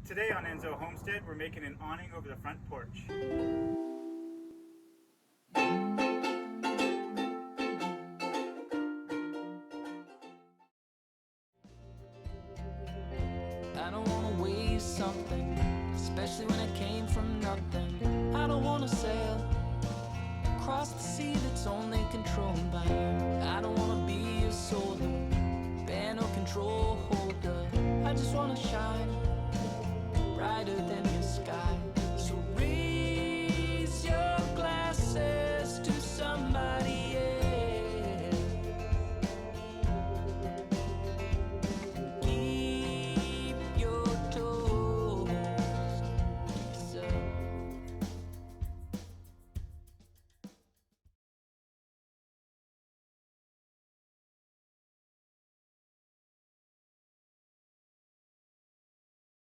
Today on Enso Homestead, we're making an awning over the front porch. I don't wanna waste something, especially when it came from nothing. I don't wanna sail across the sea that's only controlled by you. I don't wanna be a soldier, bear no control holder. I just wanna shine